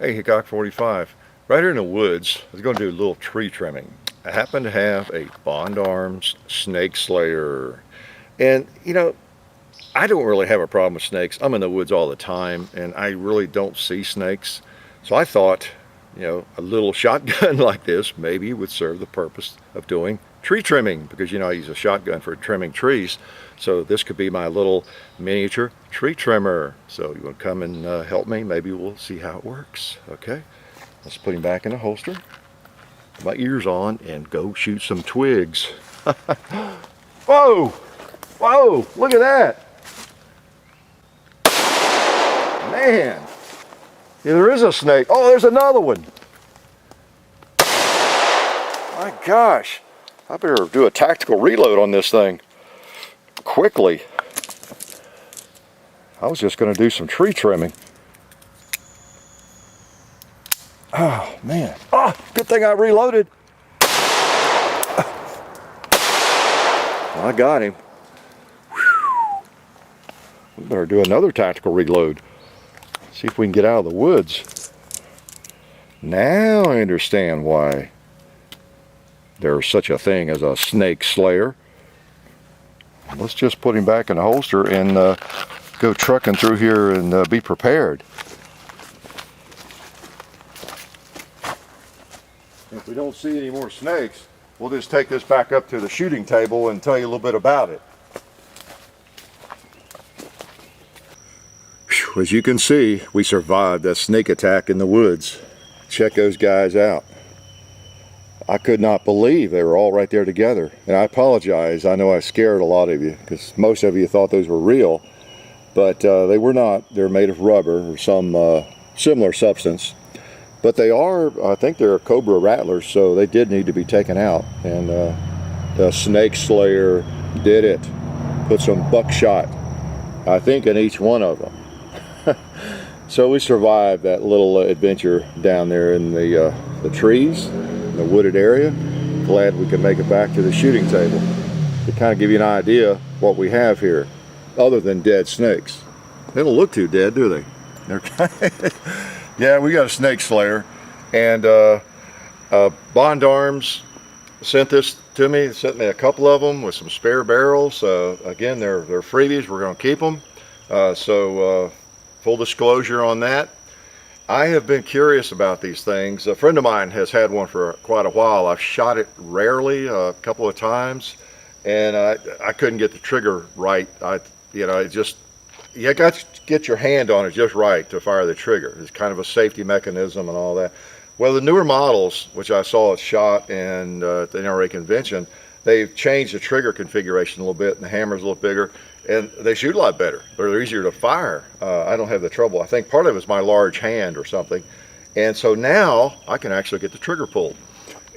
Hey, Hickok 45. Right here in the woods, I was going to do a little tree trimming. I happen to have a Bond Arms snake slayer. And, you know, I don't really have a problem with snakes. I'm in the woods all the time, and I really don't see snakes. So I thought, you know, a little shotgun like this maybe would serve the purpose of doing tree trimming, because, you know, I use a shotgun for trimming trees. So this could be my little miniature tree trimmer. So you want to come and help me? Maybe we'll see how it works. Okay, let's put him back in the holster, put my ears on, and go shoot some twigs. Whoa! Whoa! Look at that! Man! Yeah, there is a snake. Oh, there's another one! My gosh! I better do a tactical reload on this thing quickly. I was just going to do some tree trimming. Oh, man. Oh, good thing I reloaded. I got him. Whew. We better do another tactical reload. See if we can get out of the woods. Now I understand why there's such a thing as a snake slayer. Let's just put him back in the holster and go trucking through here and be prepared. If we don't see any more snakes, we'll just take this back up to the shooting table and tell you a little bit about it. Whew, as you can see, we survived that snake attack in the woods. Check those guys out. I could not believe they were all right there together. And I apologize. I know I scared a lot of you because most of you thought those were real, but they were not. They're made of rubber or some similar substance. But they are, I think they're cobra rattlers, so they did need to be taken out. And the snake slayer did it. Put some buckshot, I think, in each one of them. So we survived that little adventure down there in the trees, the wooded area. Glad we can make it back to the shooting table to kind of give you an idea what we have here, other than dead snakes. They don't look too dead, do they? They're yeah, we got a snake slayer, and Bond Arms sent this to me. Sent me a couple of them with some spare barrels. Again, they're freebies. We're going to keep them. Full disclosure on that. I have been curious about these things. A friend of mine has had one for quite a while. I've shot it rarely, a couple of times, and I couldn't get the trigger right. You got to get your hand on it just right to fire the trigger. It's kind of a safety mechanism and all that. Well, the newer models, which I saw at SHOT and at the NRA convention, they've changed the trigger configuration a little bit, and the hammer's a little bigger, and they shoot a lot better. They're easier to fire. I don't have the trouble. I think part of it is my large hand or something. And so now I can actually get the trigger pulled.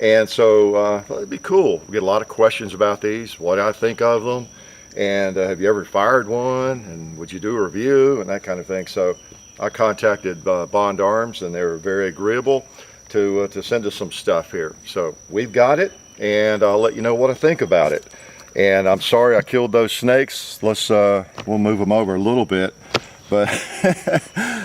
And so it'd be cool. We get a lot of questions about these, what I think of them, and have you ever fired one, and would you do a review, and that kind of thing. So I contacted Bond Arms, and they were very agreeable to send us some stuff here. So we've got it, and I'll let you know what I think about it. And I'm sorry I killed those snakes. We'll move them over a little bit. But,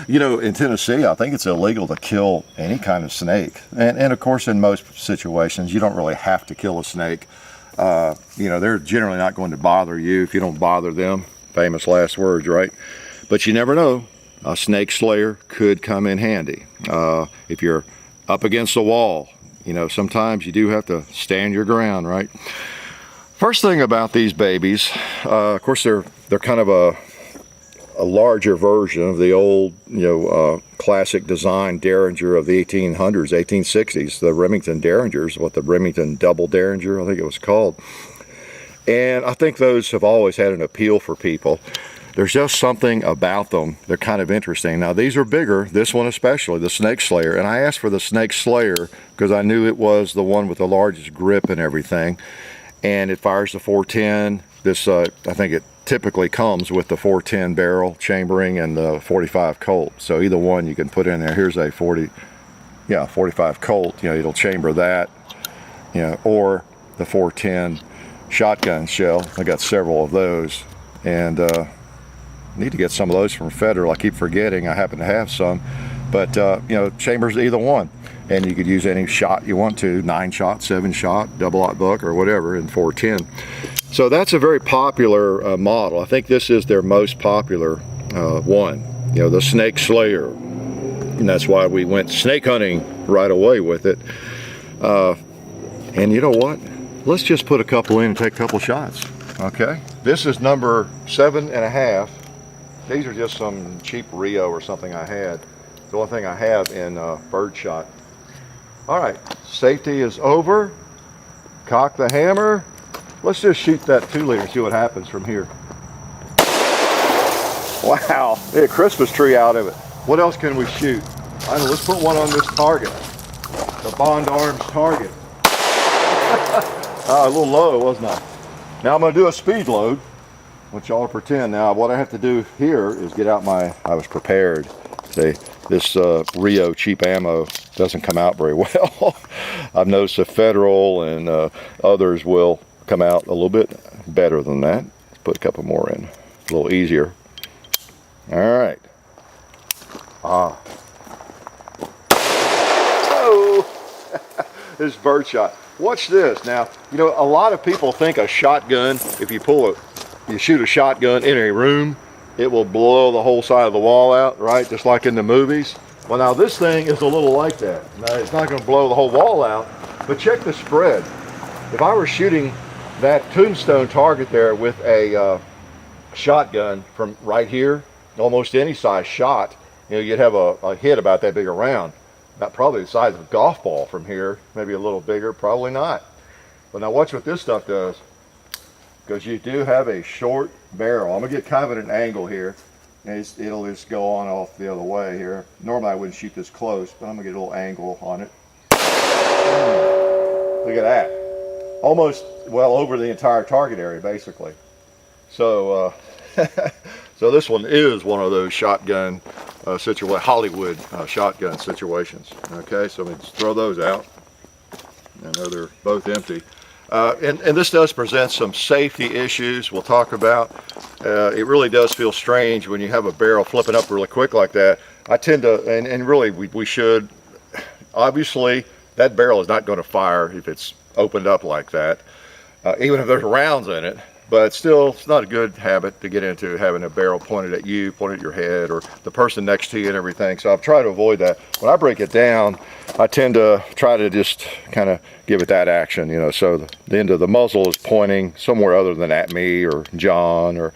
you know, in Tennessee, I think it's illegal to kill any kind of snake. And of course, in most situations, you don't really have to kill a snake. You know, they're generally not going to bother you if you don't bother them. Famous last words, right? But you never know. A snake slayer could come in handy. If you're up against the wall, you know, sometimes you do have to stand your ground, right? First thing about these babies, of course, they're kind of a larger version of the old, you know, classic design Derringer of the 1800s, 1860s. The Remington Derringers, the Remington Double Derringer, I think it was called. And I think those have always had an appeal for people. There's just something about them. They're kind of interesting. Now, these are bigger, this one especially, the Snake Slayer. And I asked for the Snake Slayer because I knew it was the one with the largest grip and everything. And it fires the 410. This, I think it typically comes with the 410 barrel chambering and the 45 Colt. So either one you can put in there. Here's a 45 Colt. You know, it'll chamber that. You know, or the 410 shotgun shell. I got several of those, and need to get some of those from Federal. I keep forgetting I happen to have some. But you know, chambers either one, and you could use any shot you want to, 9-shot, 7-shot, double-aught buck, or whatever in 410. So that's a very popular model. I think this is their most popular one. You know, the Snake Slayer, and that's why we went snake hunting right away with it. And you know what? Let's just put a couple in and take a couple shots. Okay. This is number 7.5. These are just some cheap Rio or something I had. The only thing I have in birdshot. All right, safety is over. Cock the hammer. Let's just shoot that 2-liter and see what happens from here. Wow, a Christmas tree out of it. What else can we shoot? I know, let's put one on this target. The Bond Arms target. A little low, wasn't I? Now I'm gonna do a speed load, which y'all pretend. Now what I have to do here is get out my, I was prepared. See, this Rio cheap ammo doesn't come out very well. I've noticed the Federal and others will come out a little bit better than that. Let's put a couple more in, a little easier. All right. Oh, this is birdshot. Watch this. Now, you know, a lot of people think a shotgun, if you shoot a shotgun in a room, it will blow the whole side of the wall out, right? Just like in the movies. Well, now this thing is a little like that. Now, it's not going to blow the whole wall out, but check the spread. If I were shooting that tombstone target there with a shotgun from right here, almost any size shot, you know, you'd have a hit about that big around. Not probably the size of a golf ball from here, maybe a little bigger, probably not. But now watch what this stuff does, because you do have a short barrel. I'm gonna get kind of at an angle here, and it'll just go on off the other way here. Normally I wouldn't shoot this close, but I'm gonna get a little angle on it. Look at that. Almost, well, over the entire target area, basically. So, so this one is one of those shotgun Hollywood shotgun situations. Okay, so let's throw those out. I know they're both empty. And this does present some safety issues we'll talk about. It really does feel strange when you have a barrel flipping up really quick like that. I tend to, and really we should, obviously that barrel is not going to fire if it's opened up like that, even if there's rounds in it. But still, it's not a good habit to get into, having a barrel pointed at you, pointed at your head, or the person next to you and everything. So I've tried to avoid that. When I break it down, I tend to try to just kind of give it that action, you know, so the end of the muzzle is pointing somewhere other than at me or John or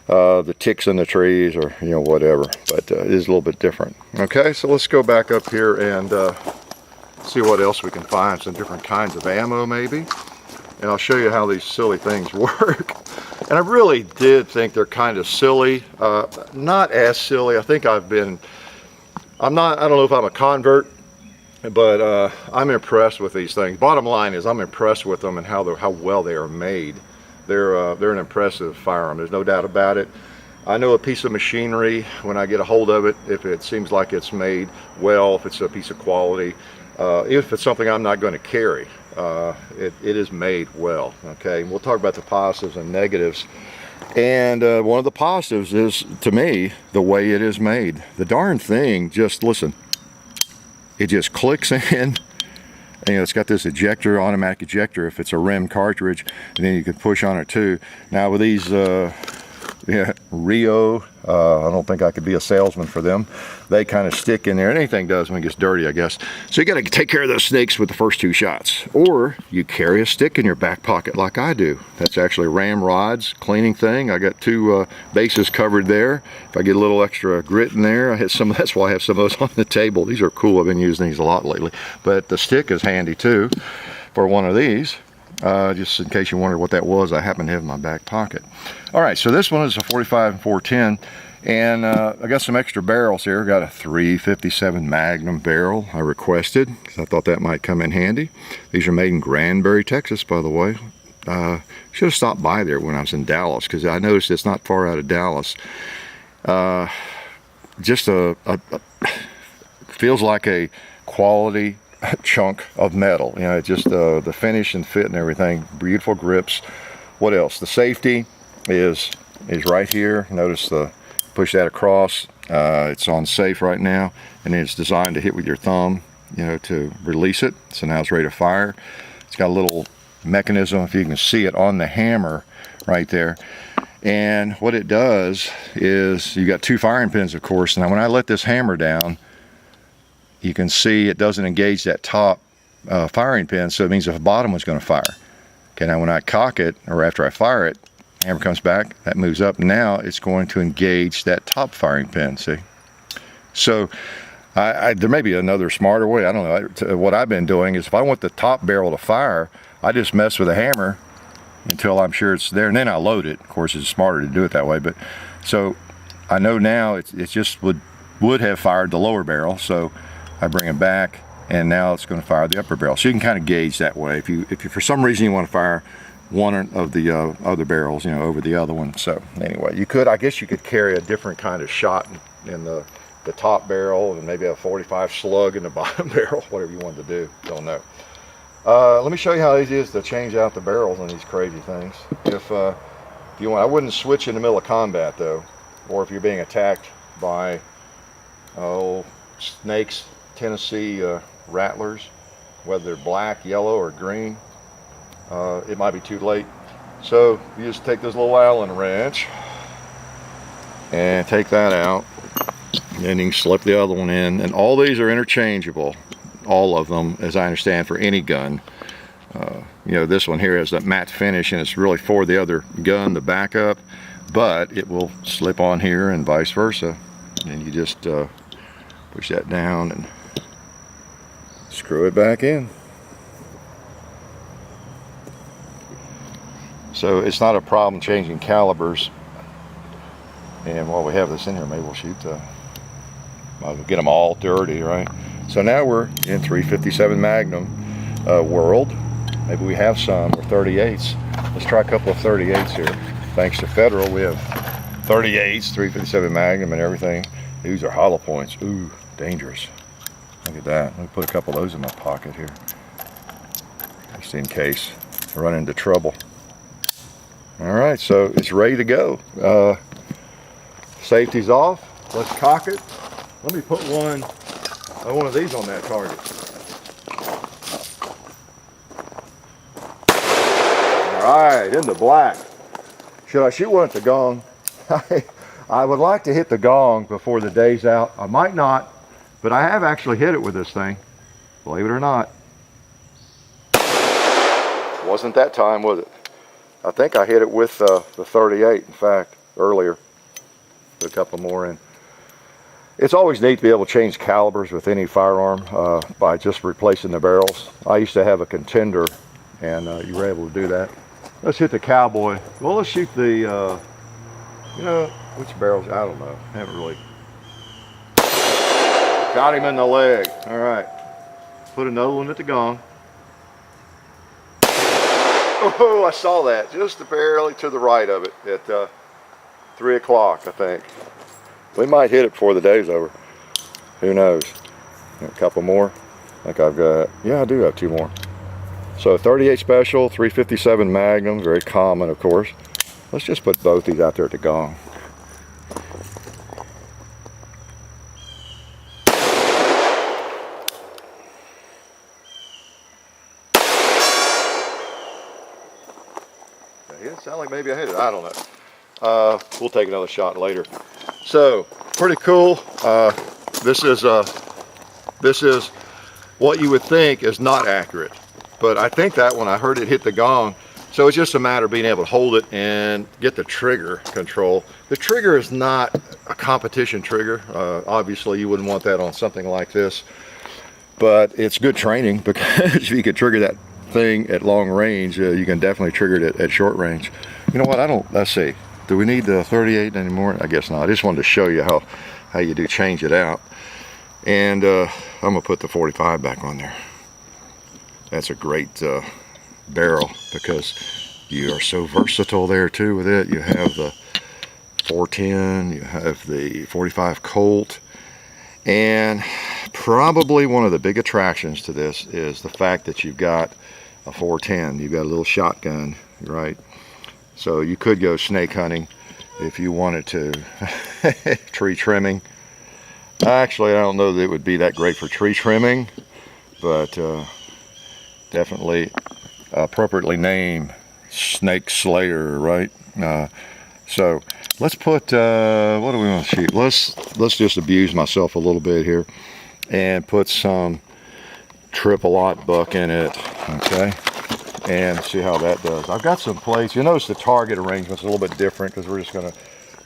the ticks in the trees or, you know, whatever. But it is a little bit different. Okay, so let's go back up here and see what else we can find. Some different kinds of ammo maybe. And I'll show you how these silly things work. And I really did think they're kind of silly. Not as silly. I think I don't know if I'm a convert, but I'm impressed with these things. Bottom line is I'm impressed with them and how well they are made. They're an impressive firearm. There's no doubt about it. I know a piece of machinery when I get a hold of it, if it seems like it's made well, if it's a piece of quality, if it's something I'm not going to carry. It is made well. Okay, we'll talk about the positives and negatives. And one of the positives is, to me, the way it is made. The darn thing, just listen, it just clicks in. And, you know, it's got this ejector, automatic ejector if it's a rim cartridge, and then you can push on it too. Now with these Rio, I don't think I could be a salesman for them. They kind of stick in there, and anything does when it gets dirty, I guess. So you got to take care of those snakes with the first 2 shots. Or you carry a stick in your back pocket like I do. That's actually ramrods, cleaning thing. I got 2 bases covered there. If I get a little extra grit in there, I had some. That's why I have some of those on the table. These are cool. I've been using these a lot lately. But the stick is handy too for one of these. Just in case you wondered what that was, I happen to have in my back pocket. All right, so this one is a 45 and 410, and I got some extra barrels here. Got a 357 Magnum barrel I requested because I thought that might come in handy. These are made in Granbury, Texas, by the way. Should have stopped by there when I was in Dallas because I noticed it's not far out of Dallas. Just feels like a quality chunk of metal, you know, just the finish and fit and everything. Beautiful grips. What else? The safety is right here. Notice the push that across. It's on safe right now, and it's designed to hit with your thumb, you know, to release it. So now it's ready to fire. It's got a little mechanism, if you can see it, on the hammer right there. And what it does is, you got 2 firing pins, of course. Now when I let this hammer down, you can see it doesn't engage that top firing pin, so it means the bottom one's going to fire. Okay, now when I cock it, or after I fire it, hammer comes back, that moves up, now it's going to engage that top firing pin, see? So there may be another smarter way, I don't know. What I've been doing is, if I want the top barrel to fire, I just mess with the hammer until I'm sure it's there, and then I load it. Of course, it's smarter to do it that way, but so I know now it just would have fired the lower barrel, so I bring it back, and now it's going to fire the upper barrel. So you can kind of gauge that way. If you for some reason you want to fire one of the other barrels, you know, over the other one. So anyway, I guess you could carry a different kind of shot in the top barrel, and maybe a 45 slug in the bottom barrel, whatever you wanted to do. Don't know. Let me show you how easy it is to change out the barrels on these crazy things. If you want, I wouldn't switch in the middle of combat though, or if you're being attacked by snakes, Tennessee rattlers, whether they're black, yellow, or green. It might be too late. So you just take this little Allen wrench and take that out, and you can slip the other one in, and all these are interchangeable, all of them, as I understand, for any gun. You know, this one here has that matte finish, and it's really for the other gun, the backup, but it will slip on here and vice versa. And you just push that down and screw it back in. So it's not a problem changing calibers. And while we have this in here, maybe we'll shoot might as well get them all dirty, right? So now we're in 357 Magnum world. Maybe we have some, or 38s. Let's try a couple of 38s here. Thanks to Federal, we have 38s, 357 Magnum and everything. These are hollow points. Ooh, dangerous. Look at that. Let me put a couple of those in my pocket here, just in case I run into trouble. All right, so it's ready to go. Safety's off. Let's cock it. Let me put one of these on that target. All right, in the black. Should I shoot one at the gong? I would like to hit the gong before the day's out. I might not, but I have actually hit it with this thing, believe it or not. Wasn't that time, was it? I think I hit it with the 38, in fact, earlier. Put a couple more in. It's always neat to be able to change calibers with any firearm by just replacing the barrels. I used to have a Contender, and you were able to do that. Let's hit the Cowboy. Well, let's shoot the, you know, which barrels? I don't know. I haven't really. Got him in the leg. All right. Put another one at the gong. Oh, I saw that. Just barely to the right of it at 3 o'clock, I think. We might hit it before the day's over. Who knows? A couple more. I think I've got, yeah, I do have 2 more. So 38 Special, 357 Magnum, very common, of course. Let's just put both these out there at the gong. It sounded like maybe I hit it. I don't know. We'll take another shot later. So pretty cool. This is what you would think is not accurate, but I think that when I heard it hit the gong, so it's just a matter of being able to hold it and get the trigger control. The trigger is not a competition trigger. Obviously, you wouldn't want that on something like this, but it's good training because if you could trigger that thing at long range, you can definitely trigger it at short range. You know what, let's see, do we need the 38 anymore? I guess not. I just wanted to show you how you do change it out. And I'm gonna put the 45 back on there. That's a great barrel because you are so versatile there too with it. You have the 410, you have the 45 Colt, and probably one of the big attractions to this is the fact that you've got a 410. You've got a little shotgun, right? So you could go snake hunting if you wanted to. Tree trimming. Actually, I don't know that it would be that great for tree trimming, but definitely appropriately named Snake Slayer, right? So let's put, what do we want to shoot? Let's just abuse myself a little bit here and put some triple-aught buck in it, okay? And see how that does. I've got some plates. You'll notice the target arrangement's a little bit different because we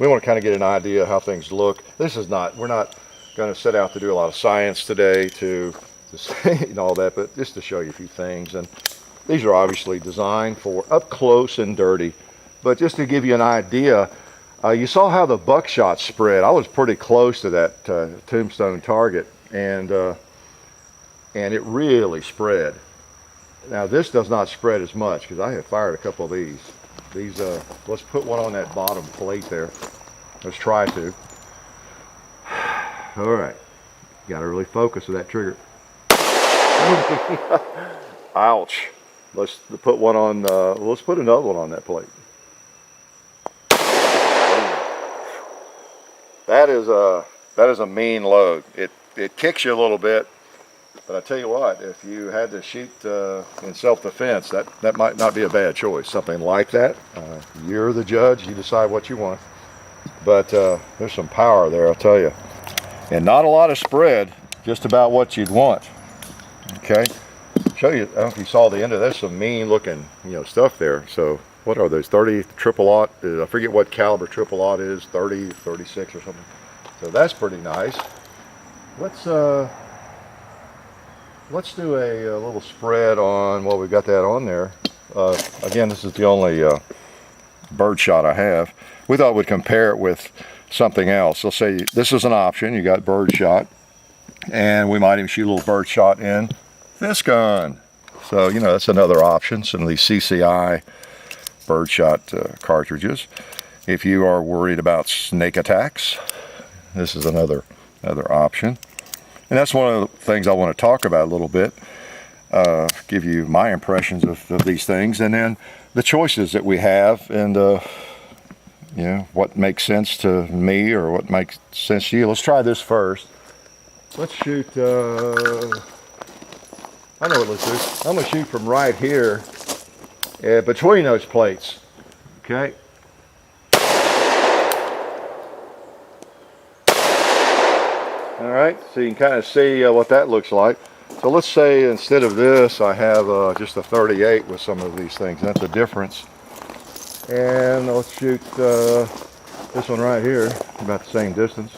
want to kind of get an idea of how things look. We're not going to set out to do a lot of science today to say and all that, but just to show you a few things. And these are obviously designed for up close and dirty, but just to give you an idea, you saw how the buckshot spread. I was pretty close to that tombstone target, and it really spread. Now this does not spread as much because I have fired a couple of these. Let's put one on that bottom plate there. Let's try to. All right, got to really focus with that trigger. Ouch. Let's put one on. Let's put another one on that plate. That is a mean load. It kicks you a little bit, but I tell you what, if you had to shoot in self-defense, that might not be a bad choice. Something like that. You're the judge. You decide what you want. But there's some power there, I'll tell you, and not a lot of spread. Just about what you'd want. Okay. Show you. I don't know if you saw the end of this. Some mean-looking, stuff there. So. What are those, 30 triple-aught? I forget what caliber triple-aught is, 30, 36 or something. So that's pretty nice. Let's do a little spread on, well, we've got that on there. Again, this is the only bird shot I have. We thought we'd compare it with something else. Let's say this is an option. You got bird shot, and we might even shoot a little bird shot in this gun. So, that's another option. Some of these CCI birdshot cartridges. If you are worried about snake attacks, this is another option. And that's one of the things I want to talk about a little bit, give you my impressions of these things, and then the choices that we have, and what makes sense to me or what makes sense to you. Let's try this first. Let's shoot, I know what let's do. I'm going to shoot from right here between those plates, okay? All right, so you can kind of see what that looks like. So let's say instead of this, I have just a 38 with some of these things. That's the difference. And let's shoot this one right here, about the same distance.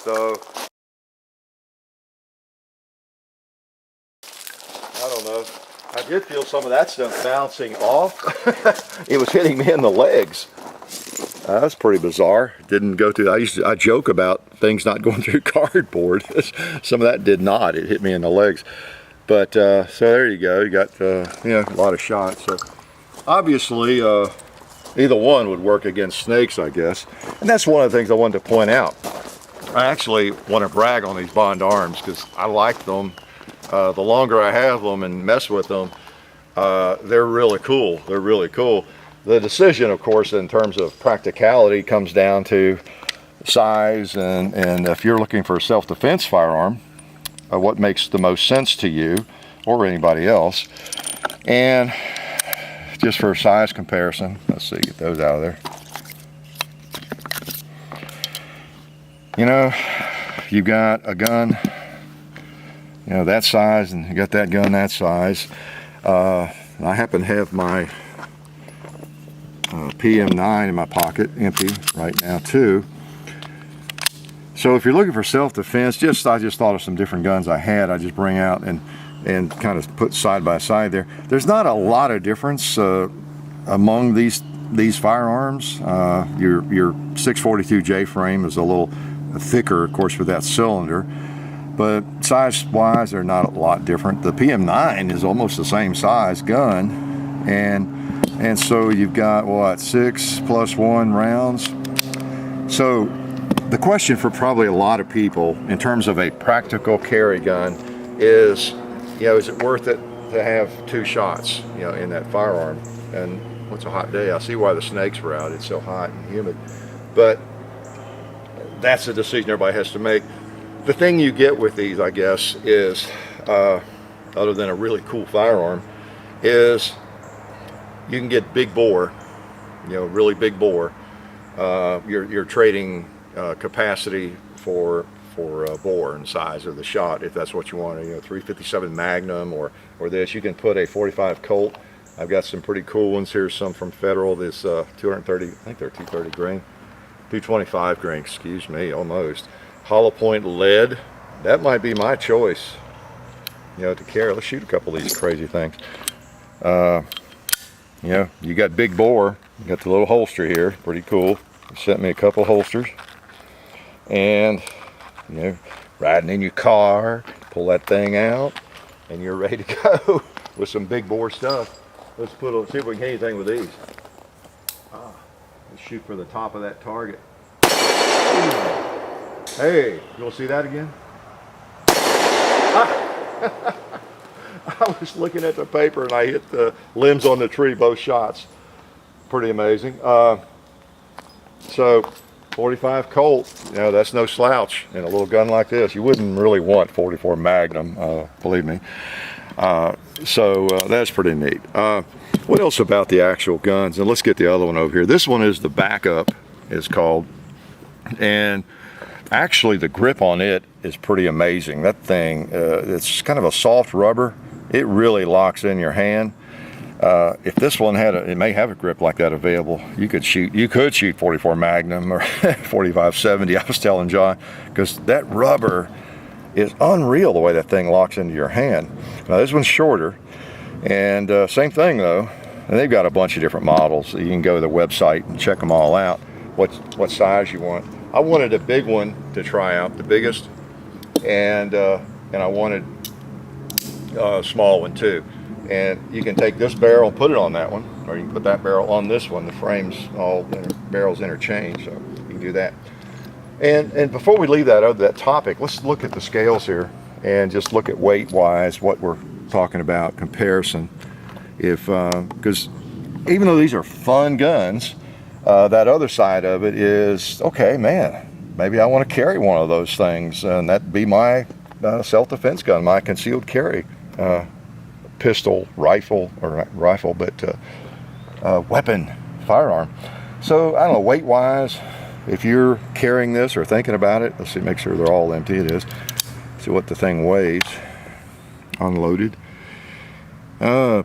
So I don't know. I did feel some of that stuff bouncing off. It was hitting me in the legs. That's pretty bizarre. Didn't go through. I joke about things not going through cardboard. Some of that did not. It hit me in the legs. But so there you go. You got a lot of shots. So obviously either one would work against snakes, I guess. And that's one of the things I wanted to point out. I actually want to brag on these Bond arms because I like them. The longer I have them and mess with them, they're really cool. They're really cool. The decision, of course, in terms of practicality comes down to size, and if you're looking for a self-defense firearm, what makes the most sense to you or anybody else. And just for size comparison, let's see, get those out of there. You've got a gun that size, and you got that gun that size. I happen to have my PM9 in my pocket, empty right now too. So if you're looking for self-defense, I just thought of some different guns I had. I just bring out and kind of put side by side there. There's not a lot of difference among these firearms. Your 642J frame is a little thicker, of course, with that cylinder. But size-wise, they're not a lot different. The PM9 is almost the same size gun, and so you've got what, 6 + 1 rounds. So the question for probably a lot of people in terms of a practical carry gun is, is it worth it to have 2 shots, you know, in that firearm. And what's a hot day? I see why the snakes were out. It's so hot and humid. But that's a decision everybody has to make. The thing you get with these, I guess, is other than a really cool firearm, is you can get big bore, you know, really big bore. You're trading capacity for bore and size of the shot, if that's what you want. You know, 357 Magnum or this. You can put a 45 Colt. I've got some pretty cool ones here. Some from Federal. This 230. I think they're 230 grain, 225 grain. Excuse me, almost. Hollow point lead. That might be my choice. You know, to carry. Let's shoot a couple of these crazy things. You know, you got big bore. You got the little holster here. Pretty cool. They sent me a couple holsters. And, you know, riding in your car, pull that thing out, and you're ready to go with some big bore stuff. Let's see if we can get anything with these. Let's shoot for the top of that target. Hey, you want to see that again? I was looking at the paper and I hit the limbs on the tree, both shots. Pretty amazing. So 45 Colt, you know, that's no slouch in a little gun like this. You wouldn't really want 44 Magnum, believe me. So that's pretty neat. What else about the actual guns? And let's get the other one over here. This one is the backup, it's called. And actually the grip on it is pretty amazing. That thing, it's kind of a soft rubber. It really locks in your hand. If this one had it may have a grip like that available. You could shoot 44 Magnum or 45-70. I was telling John, because that rubber is unreal the way that thing locks into your hand. Now this one's shorter, and same thing though. And they've got a bunch of different models. You can go to the website and check them all out. What size you want. I wanted a big one to try out, the biggest, and I wanted a small one too. And you can take this barrel and put it on that one, or you can put that barrel on this one. The frames, barrels interchange, so you can do that. And before we leave that topic, let's look at the scales here and just look at weight-wise what we're talking about, comparison. Because even though these are fun guns, that other side of it is, okay, man, maybe I want to carry one of those things, and that'd be my self-defense gun, my concealed carry pistol, rifle, or not rifle, but weapon, firearm. So I don't know, weight-wise, if you're carrying this or thinking about it, let's see, make sure they're all empty. It is. See what the thing weighs, unloaded. 1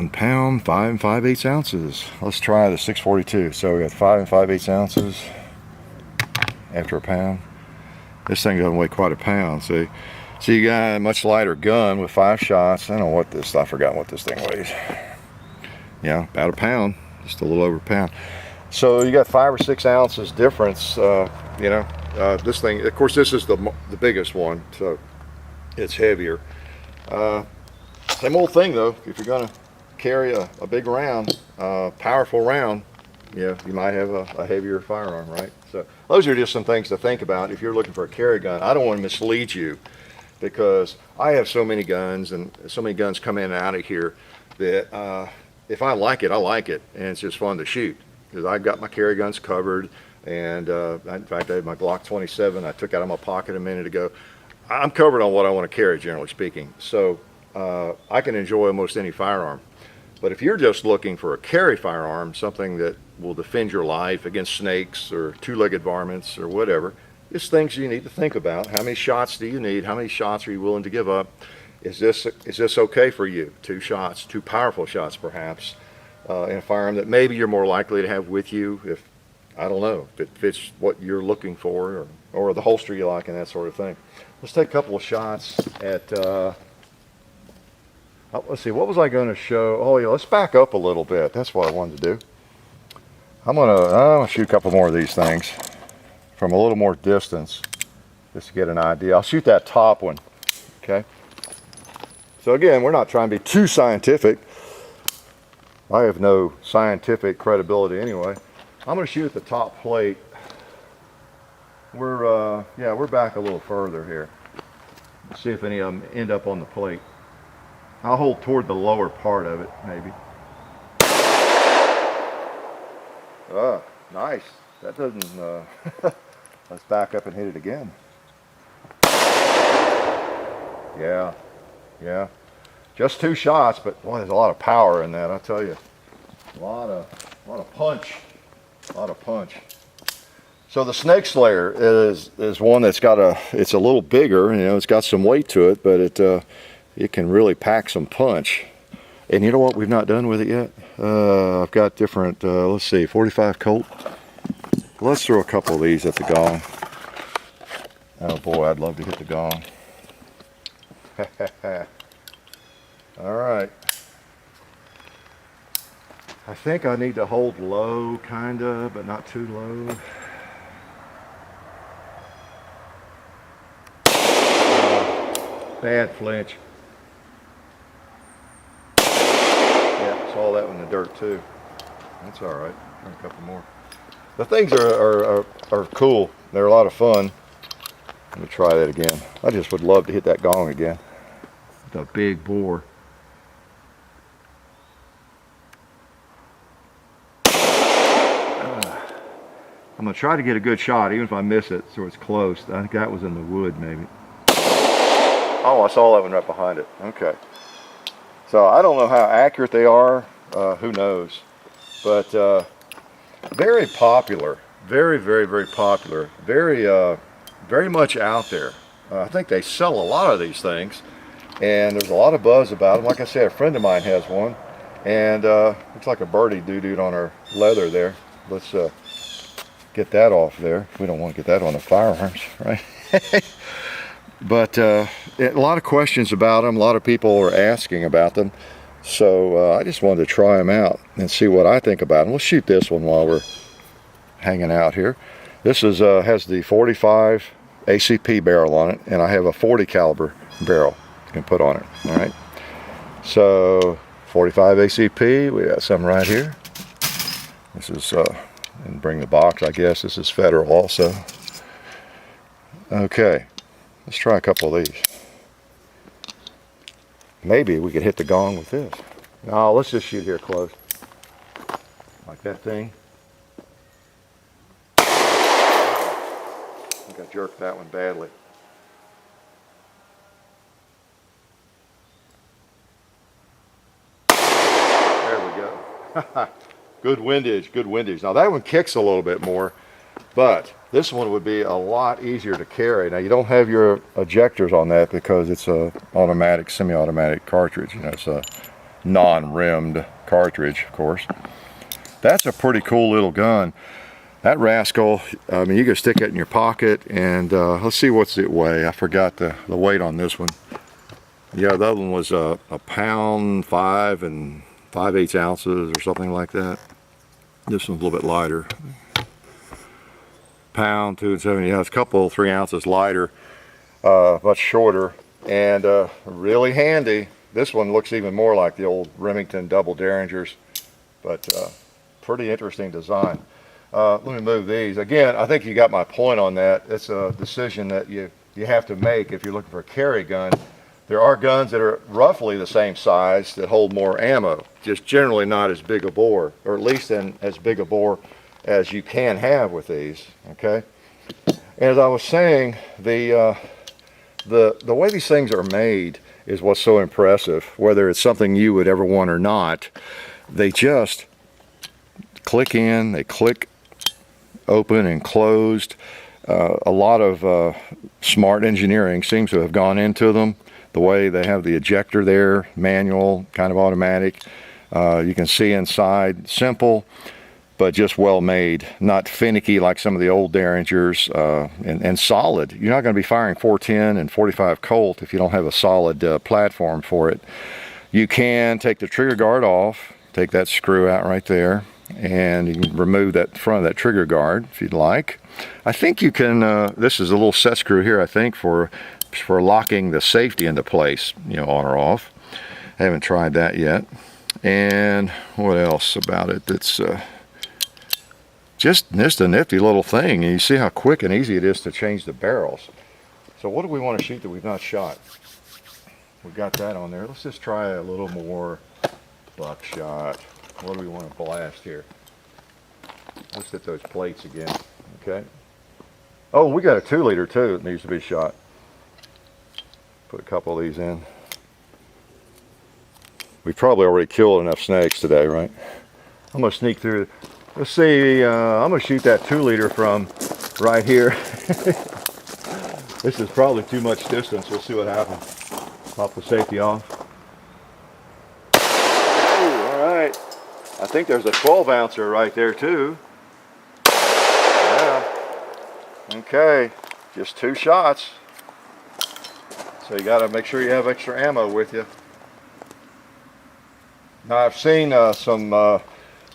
pound, 5 5/8 ounces. Let's try the 642. So we got 5 5/8 ounces after a pound. This thing doesn't weigh quite a pound. See, so you got a much lighter gun with 5 shots. I don't know what this. I forgot what this thing weighs. Yeah, about a pound, just a little over a pound. So you got 5 or 6 ounces difference. You know, this thing. Of course, this is the biggest one, so it's heavier. Same old thing though. If you're gonna carry a big round, powerful round, yeah, you might have a heavier firearm, right? So those are just some things to think about if you're looking for a carry gun. I don't want to mislead you, because I have so many guns, and so many guns come in and out of here that if I like it, I like it, and it's just fun to shoot, because I've got my carry guns covered. And in fact, I have my Glock 27 I took out of my pocket a minute ago. I'm covered on what I want to carry, generally speaking, so I can enjoy almost any firearm. But if you're just looking for a carry firearm, something that will defend your life against snakes or two-legged varmints or whatever, it's things you need to think about. How many shots do you need? How many shots are you willing to give up? Is this okay for you? 2 shots, 2 powerful shots perhaps, in a firearm that maybe you're more likely to have with you, if, I don't know, if it fits what you're looking for, or the holster you like and that sort of thing. Let's take a couple of shots at let's see, what was I going to show? Oh yeah, let's back up a little bit. That's what I wanted to do. I'm gonna shoot a couple more of these things from a little more distance, just to get an idea. I'll shoot that top one, okay? So again, we're not trying to be too scientific. I have no scientific credibility anyway. I'm gonna shoot at the top plate. We're back a little further here. Let's see if any of them end up on the plate. I'll hold toward the lower part of it, maybe. Ah, nice. That doesn't, let's back up and hit it again. Yeah, yeah. Just 2 shots, but boy, there's a lot of power in that, I'll tell you. A lot of punch. A lot of punch. So the Snake Slayer is one that's got it's a little bigger, you know, it's got some weight to it, but it can really pack some punch. And you know what we've not done with it yet? I've got different, let's see, 45 Colt. Let's throw a couple of these at the gong. Oh boy, I'd love to hit the gong. All right. I think I need to hold low, kinda, but not too low. Bad flinch. Yeah, saw that one in the dirt too. That's all right. Try a couple more. The things are cool. They're a lot of fun. Let me try that again. I just would love to hit that gong again. The big bore. I'm going to try to get a good shot, even if I miss it, so it's close. I think that was in the wood, maybe. Oh, I saw that one right behind it. Okay. So I don't know how accurate they are. Who knows? But very popular. Very, very, very popular. Very much out there. I think they sell a lot of these things, and there's a lot of buzz about them. Like I said, a friend of mine has one, and looks like a birdie doo-dooed on her leather there. Let's get that off there. We don't want to get that on the firearms, right? But a lot of questions about them. A lot of people are asking about them. So I just wanted to try them out and see what I think about them. Let's shoot this one while we're hanging out here. This is has the 45 ACP barrel on it, and I have a 40 caliber barrel you can put on it. All right. So 45 ACP. We got some right here. This is and bring the box. I guess this is Federal also. Okay. Let's try a couple of these. Maybe we could hit the gong with this. No, let's just shoot here close. Like that thing. I think I jerked that one badly. There we go. Good windage, good windage. Now that one kicks a little bit more, but this one would be a lot easier to carry. Now you don't have your ejectors on that because it's a automatic, semi-automatic cartridge. You know, it's a non-rimmed cartridge, of course. That's a pretty cool little gun. That rascal, I mean, you can stick it in your pocket, and let's see what's it weigh. I forgot the weight on this one. Yeah, the other one was a pound 5 5/8 ounces or something like that. This one's a little bit lighter. Pound 2 7/70. Yeah, it's a couple 3 ounces lighter, much shorter, and really handy. This one looks even more like the old Remington double Derringers, but pretty interesting design. Let me move these again. I think you got my point on that. It's a decision that you have to make if you're looking for a carry gun. There are guns that are roughly the same size that hold more ammo, just generally not as big a bore, or at least in as big a bore as you can have with these. Okay, and as I was saying, the way these things are made is what's so impressive. Whether it's something you would ever want or not, they just click in, they click open and closed. A lot of smart engineering seems to have gone into them. The way they have the ejector there, manual, kind of automatic. You can see inside, simple, but just well made, not finicky like some of the old Derringers, and solid. You're not going to be firing 410 and 45 Colt if you don't have a solid platform for it. You can take the trigger guard off, take that screw out right there, and you can remove that front of that trigger guard if you'd like. I think you can, this is a little set screw here, I think, for locking the safety into place, you know, on or off. I haven't tried that yet. And what else about it? It's just a nifty little thing, and you see how quick and easy it is to change the barrels. So what do we want to shoot that we've not shot? we got that on there. Let's just try a little more buckshot. What do we want to blast here? Let's hit those plates again. Okay. Oh, we got a 2-liter too that needs to be shot. Put a couple of these in. We've probably already killed enough snakes today, right? I'm gonna sneak through. Let's see, I'm gonna shoot that 2-liter from right here. This is probably too much distance. We'll see what happens. Pop the safety off. Oh, all right. I think there's a 12-ouncer right there too. Yeah. Okay, just 2 shots. So you gotta make sure you have extra ammo with you. Now I've seen some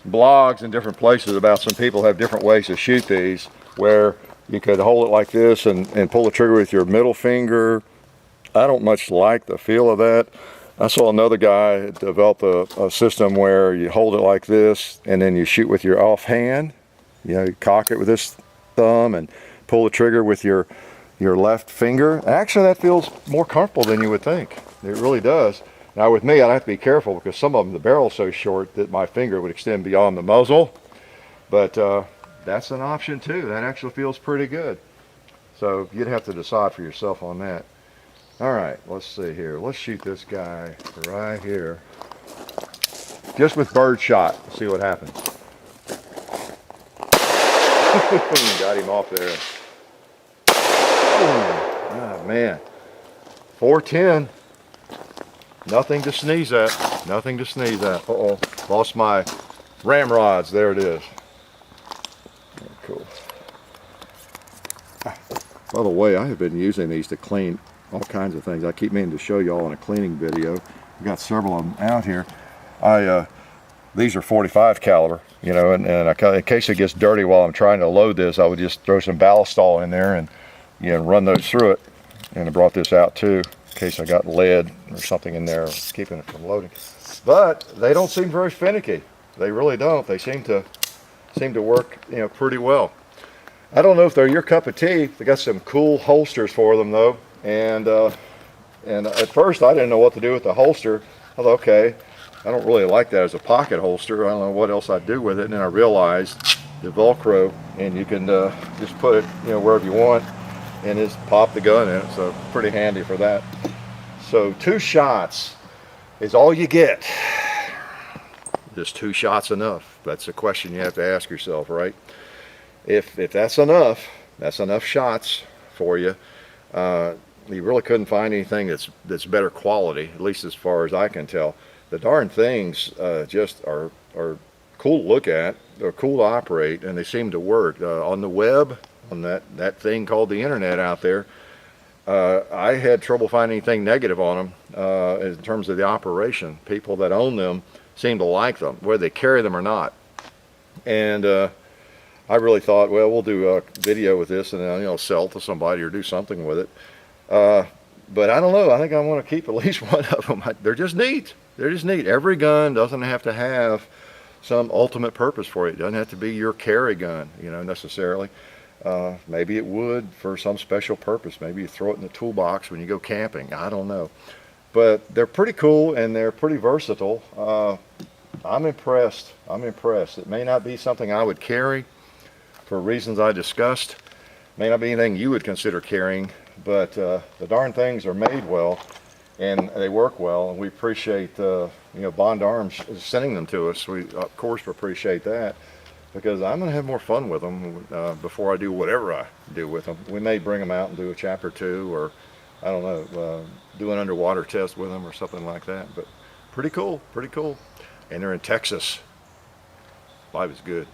blogs in different places about some people have different ways to shoot these, where you could hold it like this and pull the trigger with your middle finger. I don't much like the feel of that. I saw another guy develop a system where you hold it like this and then you shoot with your offhand. You know, you cock it with this thumb and pull the trigger with your left finger. Actually, that feels more comfortable than you would think. It really does. Now with me, I'd have to be careful because some of them, the barrel's so short that my finger would extend beyond the muzzle. But that's an option too. That actually feels pretty good. So you'd have to decide for yourself on that. All right, let's see here. Let's shoot this guy right here. Just with bird shot. See what happens. Got him off there. Oh man. 410. Nothing to sneeze at. Nothing to sneeze at. Uh-oh. Lost my ramrods. There it is. Cool. By the way, I have been using these to clean all kinds of things. I keep meaning to show you all in a cleaning video. I've got several of them out here. These are 45 caliber, you know, and in case it gets dirty while I'm trying to load this, I would just throw some ballistol in there and, you know, run those through it. And I brought this out too, in case I got lead or something in there keeping it from loading. But they don't seem very finicky. They really don't. They seem to work, you know, pretty well. I don't know if they're your cup of tea. They got some cool holsters for them though, and at first I didn't know what to do with the holster. I thought, okay, I don't really like that as a pocket holster. I don't know what else I'd do with it. And then I realized the Velcro, and you can just put it, you know, wherever you want, and just pop the gun in it. So pretty handy for that. So 2 shots is all you get. Just 2 shots enough? That's a question you have to ask yourself, right? If that's enough shots for you. You really couldn't find anything that's better quality, at least as far as I can tell. The darn things just are cool to look at, they're cool to operate, and they seem to work. On the web, on that thing called the internet out there, I had trouble finding anything negative on them in terms of the operation. People that own them seem to like them, whether they carry them or not. And I really thought, well, we'll do a video with this and then, you know, sell it to somebody or do something with it. But I don't know. I think I want to keep at least one of them. They're just neat. They're just neat. Every gun doesn't have to have some ultimate purpose for you. It doesn't have to be your carry gun, you know, necessarily. Maybe it would for some special purpose. Maybe you throw it in the toolbox when you go camping. I don't know. But they're pretty cool and they're pretty versatile. I'm impressed. I'm impressed. It may not be something I would carry for reasons I discussed. May not be anything you would consider carrying, but the darn things are made well and they work well, and we appreciate you know, Bond Arms sending them to us. We of course appreciate that, because I'm gonna have more fun with them before I do whatever I do with them. We may bring them out and do a chapter 2, or I don't know, do an underwater test with them or something like that. But pretty cool, pretty cool. And they're in Texas. Life is good.